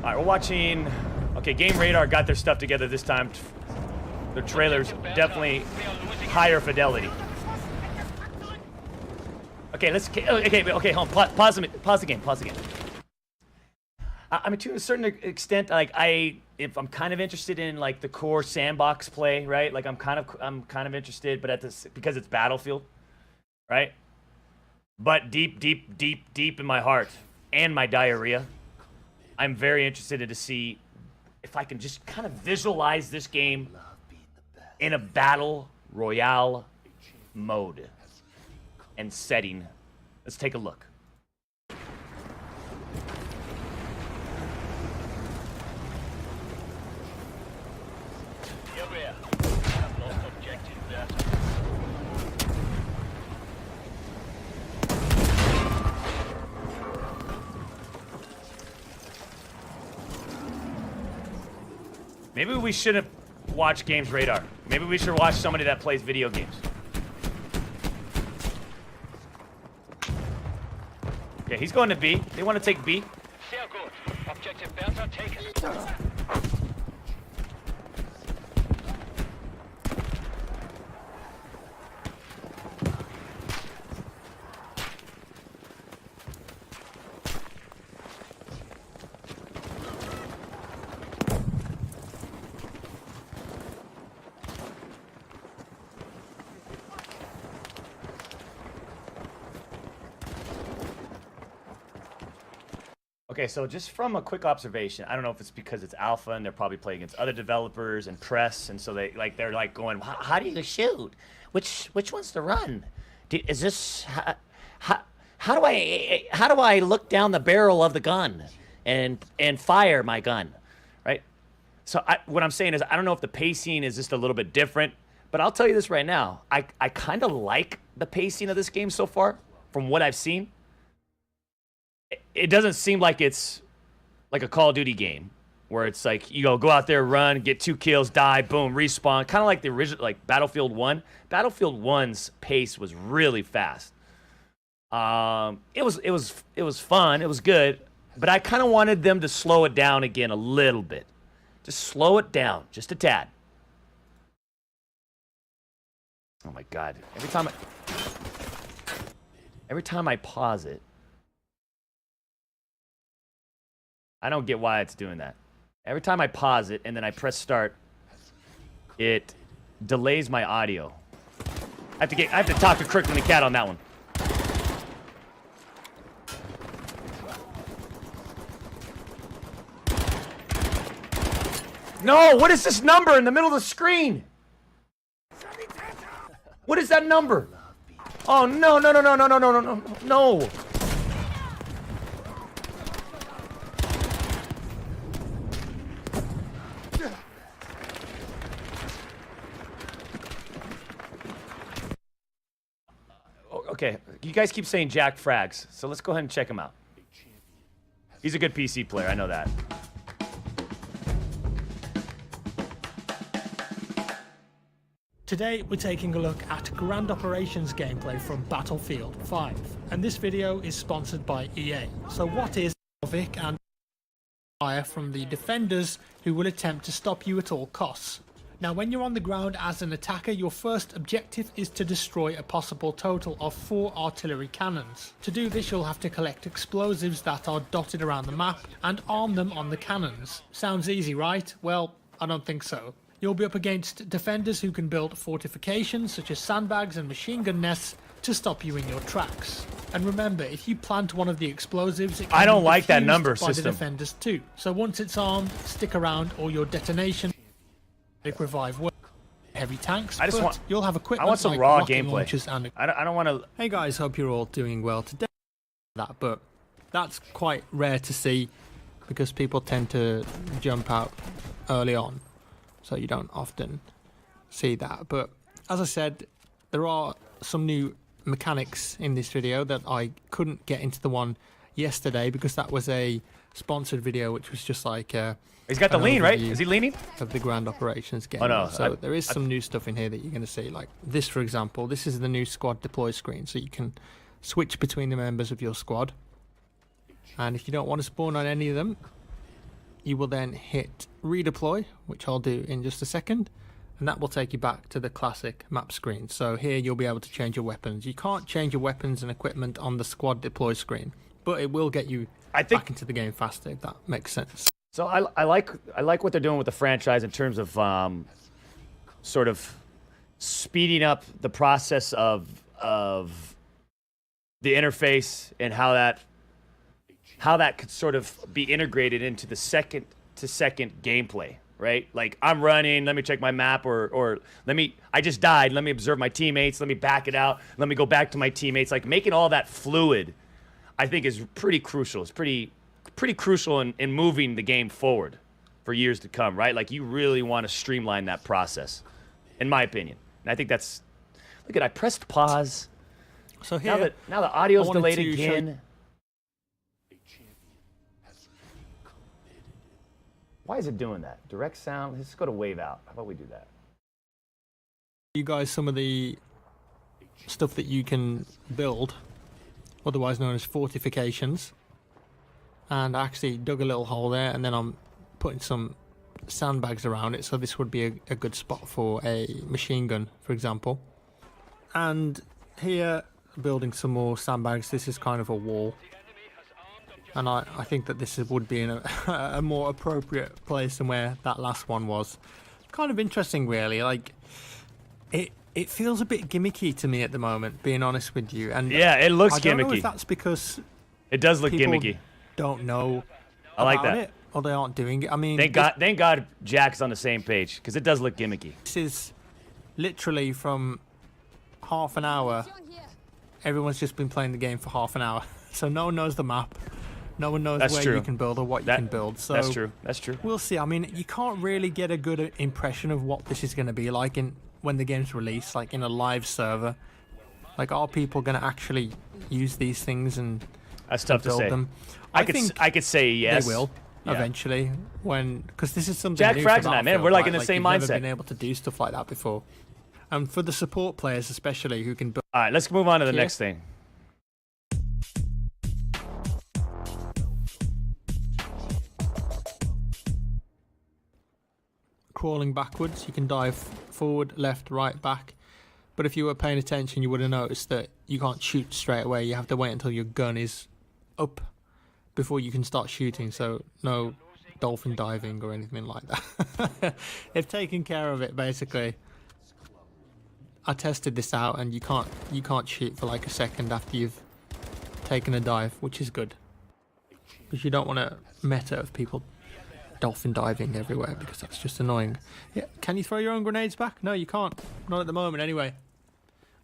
Alright, we're watching... Okay, Game Radar got their stuff together this time. Their trailers definitely higher fidelity. Okay, let's... Okay, hold on. Pause the game. I mean, to a certain extent, like, if I'm kind of interested in, like, the core sandbox play, right? Like, I'm kind of interested, but at this... Because it's Battlefield, right? But deep in my heart and my diarrhea, I'm very interested to see if I can just kind of visualize this game in a battle royale mode and setting. Let's take a look. Maybe we shouldn't watch Games Radar. Maybe we should watch somebody that plays video games. Okay, he's going to B. They want to take B. Sehr gut. Objective Bertha taken. Okay, so just from a quick observation, I don't know if it's because it's alpha and they're probably playing against other developers and press, and so they're like going, how do you shoot? Which one's to run? Is this how do I look down the barrel of the gun and fire my gun, right? So what I'm saying is I don't know if the pacing is just a little bit different, but I'll tell you this right now, I kind of like the pacing of this game so far from what I've seen. It doesn't seem like it's like a Call of Duty game where it's like, you go out there, run, get 2 kills, die, boom, respawn. Kind of like the original, like Battlefield 1. Battlefield 1's pace was really fast. It was fun, it was good, but I kind of wanted them to slow it down again a little bit. Just slow it down, just a tad. Oh my God! Every time I pause it. I don't get why it's doing that. Every time I pause it and then I press start, it delays my audio. I have to talk to Kirkland the Cat on that one. No, what is this number in the middle of the screen? What is that number? Oh no. Okay, you guys keep saying Jack frags, so let's go ahead and check him out. He's a good PC player, I know that. Today we're taking a look at Grand Operations gameplay from Battlefield 5, and this video is sponsored by EA. So what is Vic and fire from the defenders who will attempt to stop you at all costs? Now when you're on the ground as an attacker, your first objective is to destroy a possible total of 4 artillery cannons. To do this you'll have to collect explosives that are dotted around the map and arm them on the cannons. Sounds easy, right? Well, I don't think so. You'll be up against defenders who can build fortifications such as sandbags and machine gun nests to stop you in your tracks. And remember, if you plant one of the explosives, it can I don't be like that defused number by system. the defenders too. So once it's armed, stick around or your detonation revive heavy tanks. I just want. You'll have equipment. I want some like raw rocket gameplay. launchers and I don't want to. Hey guys, hope you're all doing well today. But that's quite rare to see because people tend to jump out early on, so you don't often see that. But as I said, there are some new mechanics in this video that I couldn't get into the one yesterday because that was a sponsored video, which was just like he's got the lean, right? Is he leaning? Of the Grand Operations game. Oh no! So there is some new stuff in here that you're going to see, like this, for example. This is the new squad deploy screen, so you can switch between the members of your squad. And if you don't want to spawn on any of them, you will then hit redeploy, which I'll do in just a second, and that will take you back to the classic map screen. So here you'll be able to change your weapons. You can't change your weapons and equipment on the squad deploy screen, but it will get you back into the game faster, if that makes sense. So I like what they're doing with the franchise in terms of sort of speeding up the process of the interface and how that could sort of be integrated into the second to second gameplay, right? Like, I'm running, let me check my map, or I just died, let me observe my teammates, let me back it out, let me go back to my teammates. Like, making all that fluid, I think, is pretty crucial. It's pretty crucial in moving the game forward for years to come, right? Like, you really want to streamline that process, in my opinion. And I think that's, look at, I pressed pause. So here, now the audio's delayed again. Why is it doing that? Direct sound, let's go to wave out. How about we do that? You guys, some of the stuff that you can build, otherwise known as fortifications. And I actually dug a little hole there, and then I'm putting some sandbags around it, so this would be a good spot for a machine gun, for example. And here, building some more sandbags. This is kind of a wall, and I think that this would be in a more appropriate place than where that last one was. Kind of interesting, really. Like, it feels a bit gimmicky to me at the moment, being honest with you. And yeah, it looks gimmicky. I don't know gimmicky. If that's because it does look gimmicky. Don't know. I like that. It, or they aren't doing it. I mean, thank God Jack's on the same page, because it does look gimmicky. This is literally from half an hour. Everyone's just been playing the game for half an hour, so no one knows the map. No one knows where you can build or what you can build. So that's true. That's true. We'll see. I mean, you can't really get a good impression of what this is going to be like when the game's released, like in a live server. Like, are people going to actually use these things and that's tough build to say. them? I could say yes. They will eventually, because this is something Jack new Frags for and I, man, Battlefield, we're like right? in the same you've mindset. Never been able to do stuff like that before, and for the support players especially who can build. All right, let's move on to the next thing. Crawling backwards, you can dive forward, left, right, back. But if you were paying attention, you would have noticed that you can't shoot straight away. You have to wait until your gun is up before you can start shooting. So no dolphin diving or anything like that. They've taken care of it, basically. I tested this out, and you can't shoot for like a second after you've taken a dive, which is good, because you don't want a meta of people dolphin diving everywhere, because that's just annoying. Yeah, can you throw your own grenades back? No, you can't. Not at the moment, anyway.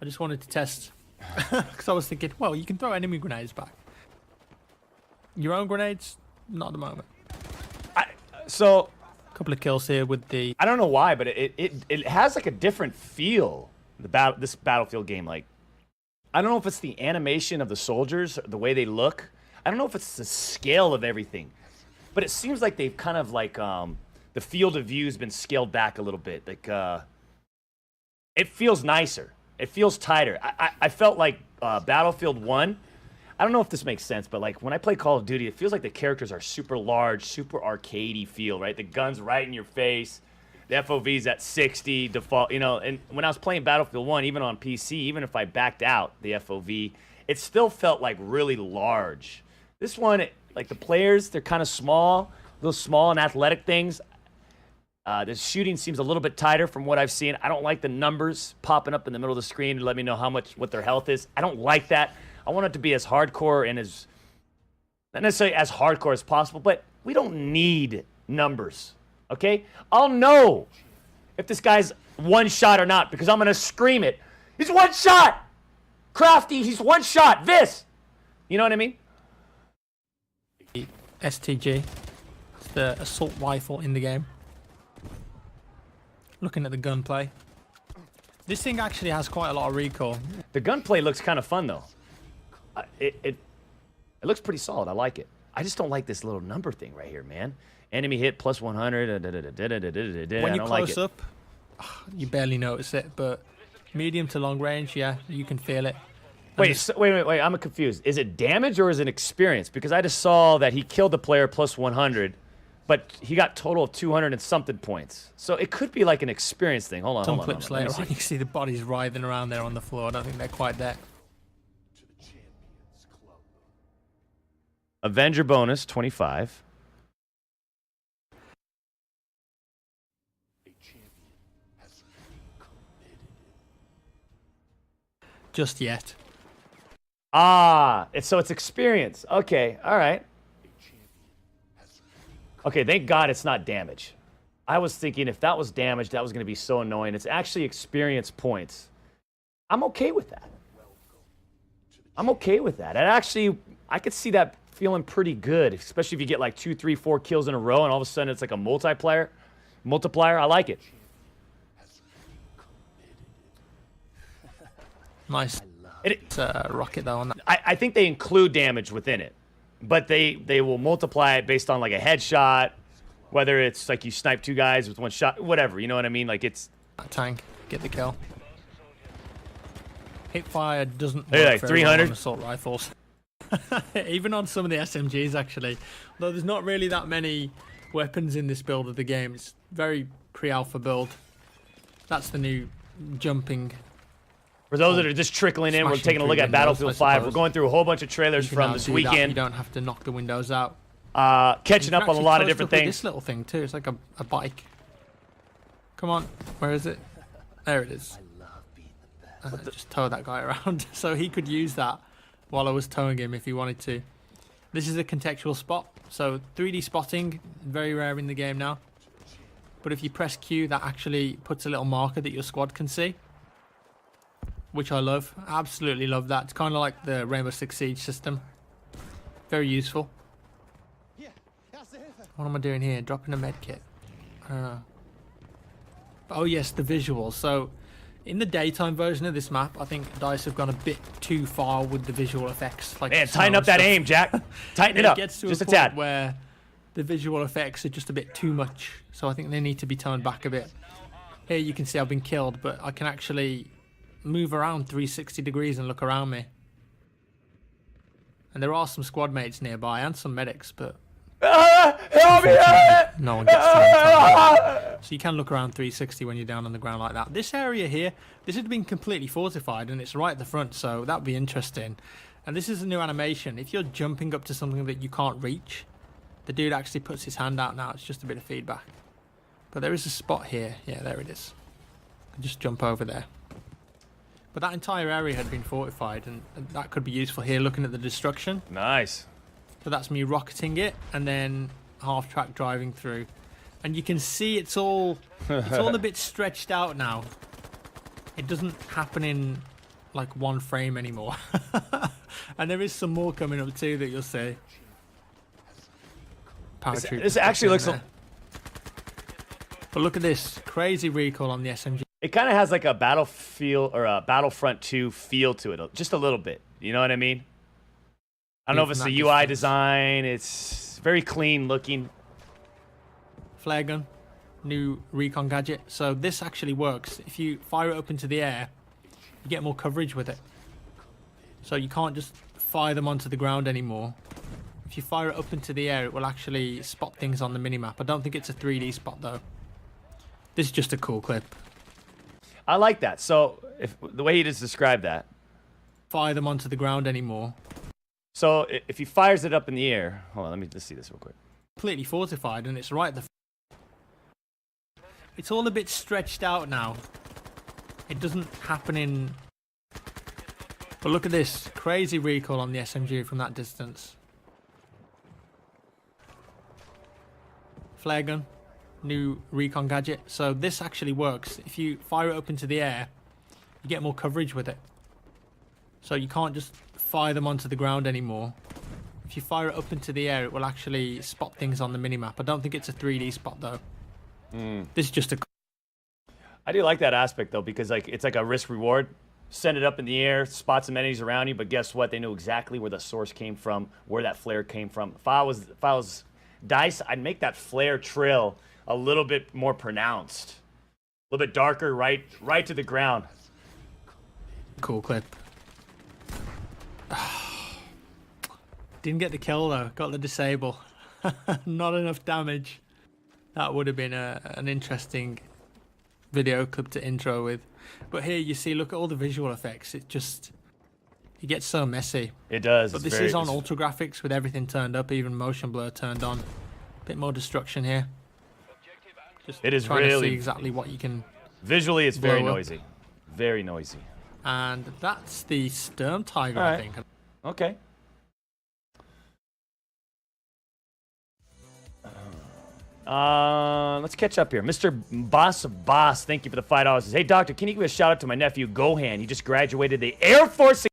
I just wanted to test, because I was thinking, well, you can throw enemy grenades back. Your own grenades? Not at the moment. So a couple of kills here with the. I don't know why, but it has like a different feel. This Battlefield game, like, I don't know if it's the animation of the soldiers, the way they look. I don't know if it's the scale of everything, but it seems like they've kind of like the field of view has been scaled back a little bit. Like, it feels nicer. It feels tighter. I felt like Battlefield 1. I don't know if this makes sense, but like when I play Call of Duty, it feels like the characters are super large, super arcadey feel, right? The gun's right in your face. The FOV's at 60 default, you know. And when I was playing Battlefield 1, even on PC, even if I backed out the FOV, it still felt like really large. This one, like the players, they're kind of small, little small and athletic things. The shooting seems a little bit tighter from what I've seen. I don't like the numbers popping up in the middle of the screen to let me know what their health is. I don't like that. I want it to be as hardcore and as, not necessarily as hardcore as possible, but we don't need numbers, okay? I'll know if this guy's one shot or not, because I'm going to scream it. He's one shot! Crafty, he's one shot! This! You know what I mean? STG. It's the assault rifle in the game. Looking at the gunplay. This thing actually has quite a lot of recoil. The gunplay looks kind of fun, though. It looks pretty solid. I like it. I just don't like this little number thing right here, man. Enemy hit plus 100. When you're close up, you barely notice it, but medium to long range, yeah, you can feel it. Wait, wait. I'm confused. Is it damage or is it experience? Because I just saw that he killed the player plus 100, but he got total of 200 and something points. So it could be like an experience thing. Hold on, Some hold on. clips Let me later see. on, you can see the bodies writhing around there on the floor. I don't think they're quite there. Avenger bonus 25. Just yet. Ah, so it's experience. Okay, all right. Okay, thank God it's not damage. I was thinking if that was damage, that was going to be so annoying. It's actually experience points. I'm okay with that. I'm okay with that. And actually, I could see that feeling pretty good, especially if you get like 2, 3, 4 kills in a row, and all of a sudden it's like a multiplier. I like it. Nice. It's a rocket though on that. I think they include damage within it, but they will multiply it based on like a headshot, whether it's like you snipe 2 guys with 1 shot, whatever. You know what I mean? Like it's Tank, get the kill. Hip fire doesn't Hey, work like very well 300? on assault rifles. Even on some of the SMGs actually. Though there's not really that many weapons in this build of the game. It's very pre-alpha build. That's the new jumping. for those that are just trickling in. We're Smashing taking a look through at windows, Battlefield I 5. We're suppose. going through a whole bunch of trailers You can from now this do that, You weekend. don't have to knock the windows out. Catching You up can on a actually lot of toast different up with things. This little thing too. It's like a bike. Come on, where is it? There it is. Just tow that guy around. So he could use that while I was towing him if he wanted to. This is a contextual spot. So 3D spotting, very rare in the game now. But if you press Q, that actually puts a little marker that your squad can see. Which I love. Absolutely love that. It's kind of like the Rainbow Six Siege system. Very useful. What am I doing here? Dropping a med kit. I don't know. Oh yes, the visuals. So in the daytime version of this map, I think DICE have gone a bit too far with the visual effects. Like Man, snow tighten and up that stuff. aim, Jack. Tighten it up. Gets to Just a point tad. where the visual effects are just a bit too much. So I think they need to be toned back a bit. Here you can see I've been killed, but I can actually move around 360 degrees and look around me. And there are some squad mates nearby and some medics, but Help me! no one gets to them. So you can look around 360 when you're down on the ground like that. This area here, this had been completely fortified and it's right at the front, so that'd be interesting. And this is a new animation. If you're jumping up to something that you can't reach, the dude actually puts his hand out now. It's just a bit of feedback. But there is a spot here. Yeah, there it is. I just jump over there. But that entire area had been fortified, and that could be useful here, looking at the destruction. Nice. So that's me rocketing it, and then half-track driving through. And you can see it's all a bit stretched out now. It doesn't happen in, like, one frame anymore. And there is some more coming up, too, that you'll see. This actually looks... But look at this. Crazy recoil on the SMG. It kind of has like a Battlefield or a Battlefront 2 feel to it, just a little bit. You know what I mean? I don't know if it's the UI design. It's very clean looking. Flare gun, new recon gadget. So this actually works. If you fire it up into the air, you get more coverage with it. So you can't just fire them onto the ground anymore. If you fire it up into the air, it will actually spot things on the minimap. I don't think it's a 3D spot though. This is just a cool clip. I like that. So if the way he just described that. Fire them onto the ground anymore. So if he fires it up in the air, hold on, let's see this real quick. Completely fortified, and it's right at the. It's all a bit stretched out now. It doesn't happen in. But look at this crazy recoil on the SMG from that distance. Flare gun, new recon gadget. So this actually works. If you fire it up into the air, you get more coverage with it. So you can't just fire them onto the ground anymore. If you fire it up into the air, it will actually spot things on the minimap. I don't think it's a 3D spot though. This is just a. I do like that aspect though, because like it's like a risk reward. Send it up in the air, spot some enemies around you, but guess what? They know exactly where the source came from, where that flare came from. If I was DICE, I'd make that flare trail a little bit more pronounced, a little bit darker, right to the ground. Cool clip. Didn't get the kill though. Got the disable. Not enough damage. That would have been an interesting video clip to intro with. But here you see, look at all the visual effects. It gets so messy. It does. But this is on ultra graphics with everything turned up, even motion blur turned on. A bit more destruction here. Just it is trying really to see exactly what you can. Visually, it's very blow up. noisy. Very noisy. And that's the Sturm Tiger, All right. I think. Okay. Let's catch up here. Mr. Boss of Boss, thank you for the $5. Says, hey, doctor, can you give a shout out to my nephew, Gohan? He just graduated the Air Force